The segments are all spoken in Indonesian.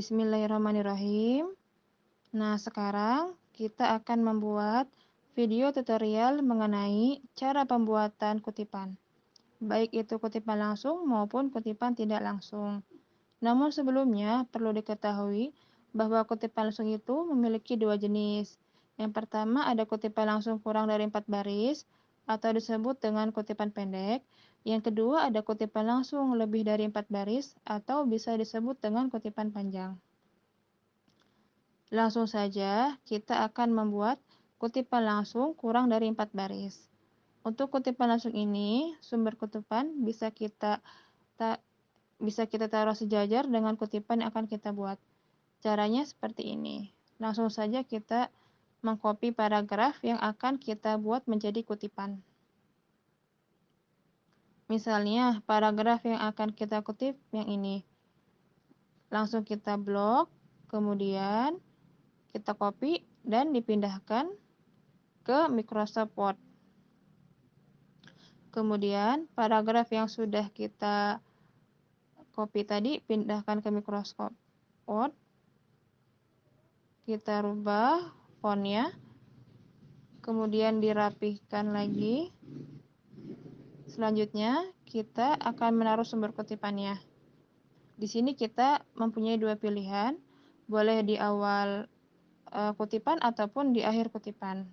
Bismillahirrahmanirrahim. Nah, sekarang kita akan membuat video tutorial mengenai cara pembuatan kutipan, baik itu kutipan langsung maupun kutipan tidak langsung. Namun sebelumnya perlu diketahui bahwa kutipan langsung itu memiliki dua jenis. Yang pertama ada kutipan langsung kurang dari 4 baris atau disebut dengan kutipan pendek. Yang kedua ada kutipan langsung lebih dari 4 baris atau bisa disebut dengan kutipan panjang. Langsung saja kita akan membuat kutipan langsung kurang dari 4 baris. Untuk kutipan langsung ini, sumber kutipan bisa kita taruh sejajar dengan kutipan yang akan kita buat. Caranya seperti ini. Langsung saja kita mengcopy paragraf yang akan kita buat menjadi kutipan. Misalnya, paragraf yang akan kita kutip yang ini. Langsung kita blok, kemudian kita copy dan dipindahkan ke Microsoft Word. Kemudian, paragraf yang sudah kita copy tadi pindahkan ke Microsoft Word. Kita rubah fontnya. Kemudian dirapihkan lagi. Selanjutnya, kita akan menaruh sumber kutipannya. Di sini kita mempunyai dua pilihan, boleh di awal kutipan ataupun di akhir kutipan.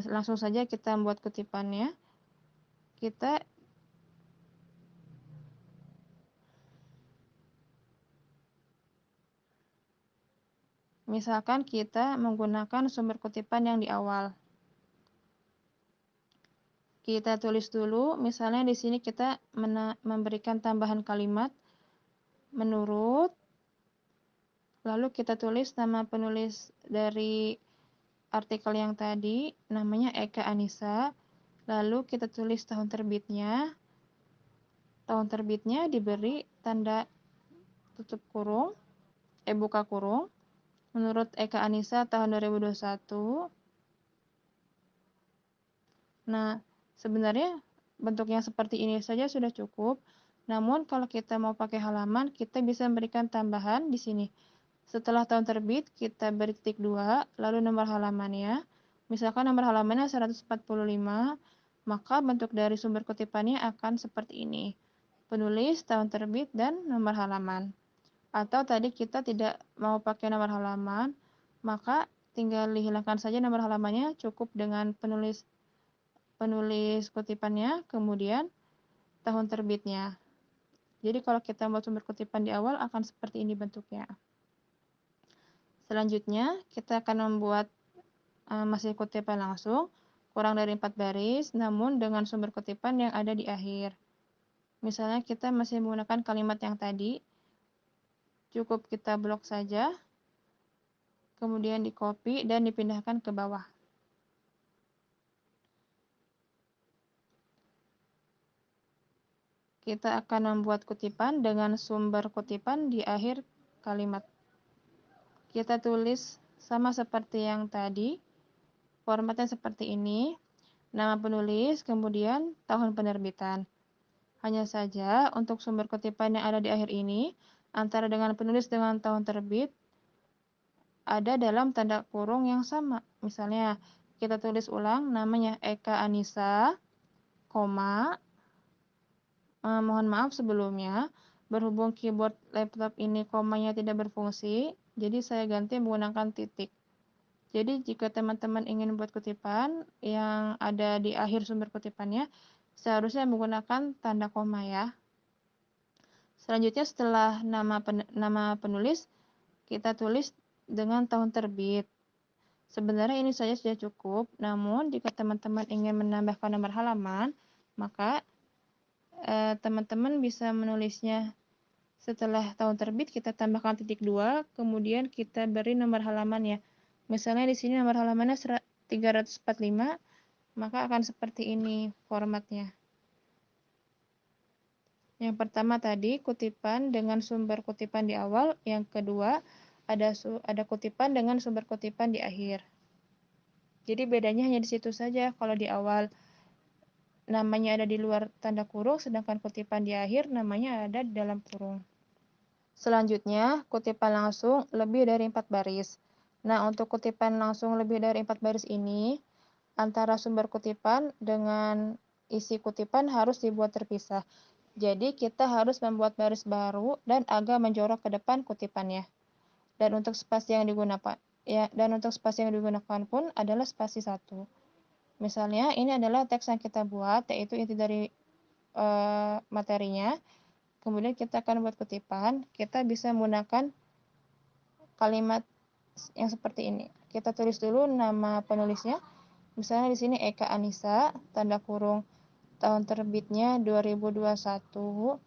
Langsung saja kita membuat kutipannya. Misalkan kita menggunakan sumber kutipan yang di awal. Kita tulis dulu, misalnya di sini kita memberikan tambahan kalimat menurut, lalu kita tulis nama penulis dari artikel yang tadi, namanya Eka Anissa, lalu kita tulis tahun terbitnya. Tahun terbitnya diberi tanda tutup kurung, buka kurung, menurut Eka Anissa tahun 2021. Nah, sebenarnya bentuk yang seperti ini saja sudah cukup. Namun kalau kita mau pakai halaman, kita bisa memberikan tambahan di sini. Setelah tahun terbit, kita beri titik 2, lalu nomor halamannya. Misalkan nomor halamannya 145, maka bentuk dari sumber kutipannya akan seperti ini. Penulis, tahun terbit, dan nomor halaman. Atau tadi kita tidak mau pakai nomor halaman, maka tinggal dihilangkan saja nomor halamannya, cukup dengan penulis kutipannya, kemudian tahun terbitnya. Jadi kalau kita membuat sumber kutipan di awal akan seperti ini bentuknya. Selanjutnya kita akan membuat masih kutipan langsung, kurang dari 4 baris, namun dengan sumber kutipan yang ada di akhir. Misalnya kita masih menggunakan kalimat yang tadi, cukup kita blok saja, kemudian di copy dan dipindahkan ke bawah. Kita akan membuat kutipan dengan sumber kutipan di akhir kalimat. Kita tulis sama seperti yang tadi, formatnya seperti ini, nama penulis, kemudian tahun penerbitan. Hanya saja untuk sumber kutipan yang ada di akhir ini, antara dengan penulis dengan tahun terbit, ada dalam tanda kurung yang sama. Misalnya, kita tulis ulang namanya Eka Anissa, koma, mohon maaf sebelumnya, berhubung keyboard laptop ini komanya tidak berfungsi, jadi saya ganti menggunakan titik. Jadi jika teman-teman ingin membuat kutipan yang ada di akhir sumber kutipannya, seharusnya menggunakan tanda koma ya. Selanjutnya setelah nama penulis, kita tulis dengan tahun terbit. Sebenarnya ini saja sudah cukup, namun jika teman-teman ingin menambahkan nomor halaman, maka teman-teman bisa menulisnya setelah tahun terbit kita tambahkan titik 2, kemudian kita beri nomor halamannya. Misalnya di sini nomor halamannya 345, maka akan seperti ini formatnya. Yang pertama tadi kutipan dengan sumber kutipan di awal, yang kedua ada kutipan dengan sumber kutipan di akhir. Jadi bedanya hanya di situ saja. Kalau di awal namanya ada di luar tanda kurung, sedangkan kutipan di akhir namanya ada di dalam kurung. Selanjutnya, kutipan langsung lebih dari 4 baris. Nah, untuk kutipan langsung lebih dari 4 baris ini, antara sumber kutipan dengan isi kutipan harus dibuat terpisah. Jadi, kita harus membuat baris baru dan agak menjorok ke depan kutipannya. Dan untuk spasi yang digunakan pun adalah spasi 1. Misalnya, ini adalah teks yang kita buat, yaitu inti dari materinya. Kemudian kita akan buat kutipan. Kita bisa menggunakan kalimat yang seperti ini. Kita tulis dulu nama penulisnya. Misalnya di sini Eka Anissa, tanda kurung tahun terbitnya 2021.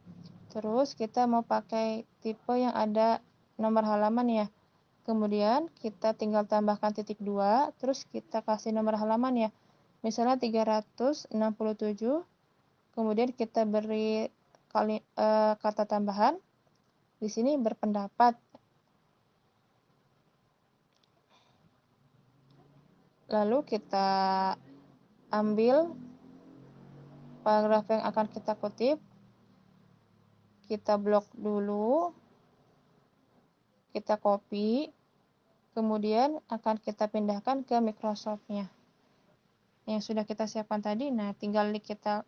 Terus kita mau pakai tipe yang ada nomor halaman ya. Kemudian kita tinggal tambahkan titik 2, terus kita kasih nomor halaman ya. Misalnya 367. Kemudian kita beri kata tambahan. Di sini berpendapat. Lalu kita ambil paragraf yang akan kita kutip. Kita blok dulu. Kita copy. Kemudian akan kita pindahkan ke Microsoft-nya. Yang sudah kita siapkan tadi. Nah, tinggal kita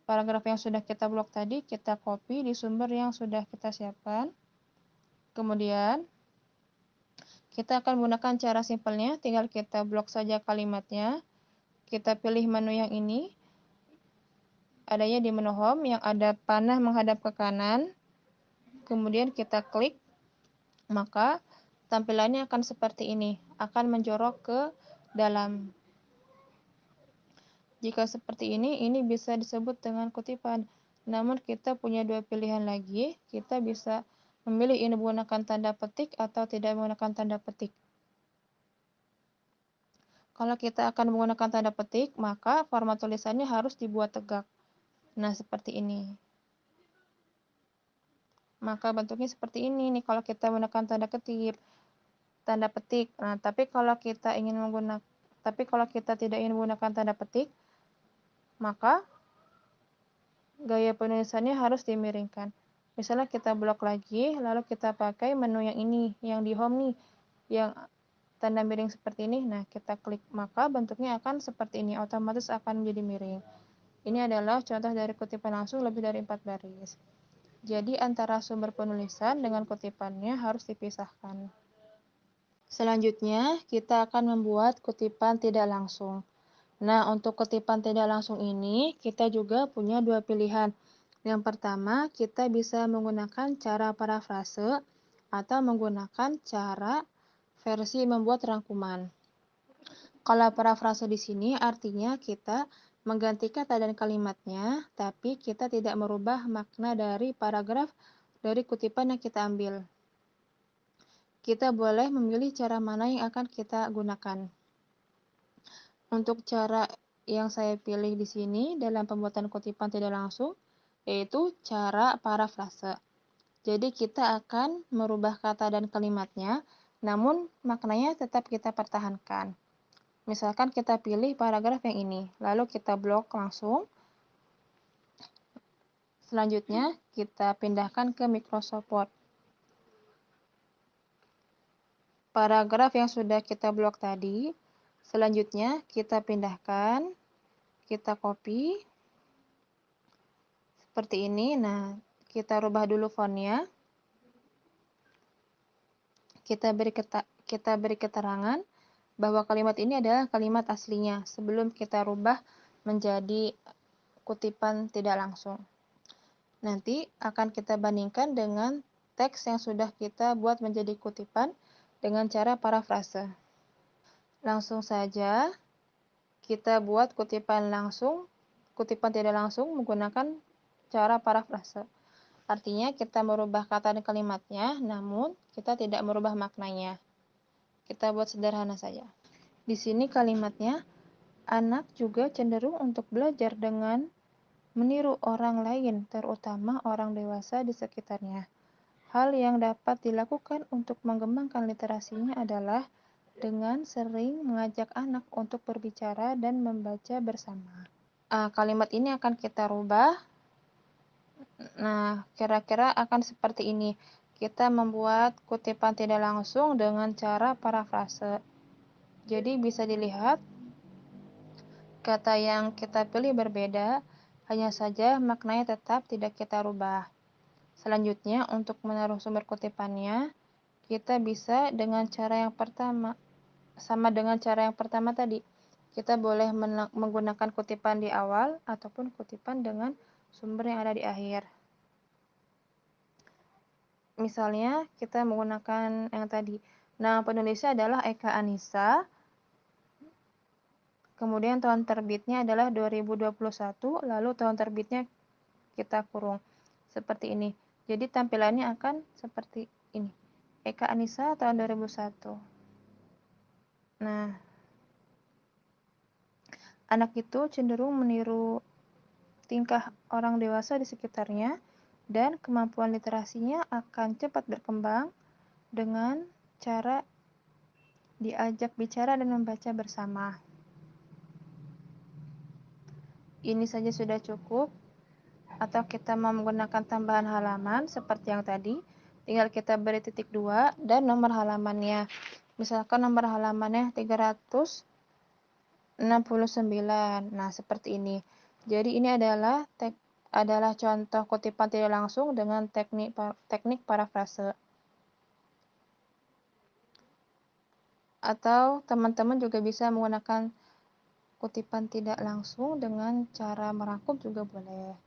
paragraf yang sudah kita blok tadi, kita copy di sumber yang sudah kita siapkan. Kemudian, kita akan menggunakan cara simpelnya, tinggal kita blok saja kalimatnya. Kita pilih menu yang ini, adanya di menu home, yang ada panah menghadap ke kanan. Kemudian kita klik, maka tampilannya akan seperti ini, akan menjorok ke dalam. Jika seperti ini bisa disebut dengan kutipan. Namun kita punya dua pilihan lagi, kita bisa memilih ini menggunakan tanda petik atau tidak menggunakan tanda petik. Kalau kita akan menggunakan tanda petik, maka format tulisannya harus dibuat tegak. Nah, seperti ini. Maka bentuknya seperti ini nih kalau kita menggunakan tanda petik. Nah, tapi kalau kita tidak ingin menggunakan tanda petik, maka gaya penulisannya harus dimiringkan. Misalnya kita blok lagi, lalu kita pakai menu yang ini, yang di home nih, yang tanda miring seperti ini. Nah, kita klik, maka bentuknya akan seperti ini, otomatis akan menjadi miring. Ini adalah contoh dari kutipan langsung lebih dari 4 baris. Jadi, antara sumber penulisan dengan kutipannya harus dipisahkan. Selanjutnya, kita akan membuat kutipan tidak langsung. Nah, untuk kutipan tidak langsung ini, kita juga punya dua pilihan. Yang pertama, kita bisa menggunakan cara parafrase atau menggunakan cara versi membuat rangkuman. Kalau parafrase di sini artinya kita mengganti kata dan kalimatnya, tapi kita tidak merubah makna dari paragraf dari kutipan yang kita ambil. Kita boleh memilih cara mana yang akan kita gunakan. Untuk cara yang saya pilih di sini dalam pembuatan kutipan tidak langsung, yaitu cara parafrase. Jadi kita akan merubah kata dan kalimatnya, namun maknanya tetap kita pertahankan. Misalkan kita pilih paragraf yang ini, lalu kita blok langsung. Selanjutnya, kita pindahkan ke Microsoft Word. Paragraf yang sudah kita blok tadi, selanjutnya kita pindahkan, kita copy, seperti ini. Nah, kita rubah dulu fontnya. Kita beri keterangan bahwa kalimat ini adalah kalimat aslinya sebelum kita rubah menjadi kutipan tidak langsung. Nanti akan kita bandingkan dengan teks yang sudah kita buat menjadi kutipan dengan cara parafrase. Langsung saja kita buat kutipan tidak langsung menggunakan cara parafrase. Artinya kita merubah kata dan kalimatnya, namun kita tidak merubah maknanya. Kita buat sederhana saja. Di sini kalimatnya, anak juga cenderung untuk belajar dengan meniru orang lain, terutama orang dewasa di sekitarnya. Hal yang dapat dilakukan untuk mengembangkan literasinya adalah dengan sering mengajak anak untuk berbicara dan membaca bersama. kalimat ini akan kita rubah. Nah, kira-kira akan seperti ini. Kita membuat kutipan tidak langsung dengan cara parafrase. Jadi bisa dilihat kata yang kita pilih berbeda, hanya saja maknanya tetap tidak kita rubah. Selanjutnya, untuk menaruh sumber kutipannya, kita bisa dengan cara yang pertama, sama dengan cara yang pertama tadi. Kita boleh menggunakan kutipan di awal ataupun kutipan dengan sumber yang ada di akhir. Misalnya, kita menggunakan yang tadi. Nama penulisnya adalah Eka Anissa. Kemudian tahun terbitnya adalah 2021, lalu tahun terbitnya kita kurung. Seperti ini. Jadi tampilannya akan seperti ini. Eka Anissa tahun 2001. Nah, anak itu cenderung meniru tingkah orang dewasa di sekitarnya dan kemampuan literasinya akan cepat berkembang dengan cara diajak bicara dan membaca bersama. Ini saja sudah cukup, atau kita mau menggunakan tambahan halaman seperti yang tadi, tinggal kita beri titik 2 dan nomor halamannya. Misalkan nomor halamannya 369. Nah, seperti ini. Jadi ini adalah contoh kutipan tidak langsung dengan teknik parafrase. Atau teman-teman juga bisa menggunakan kutipan tidak langsung dengan cara merangkum juga boleh.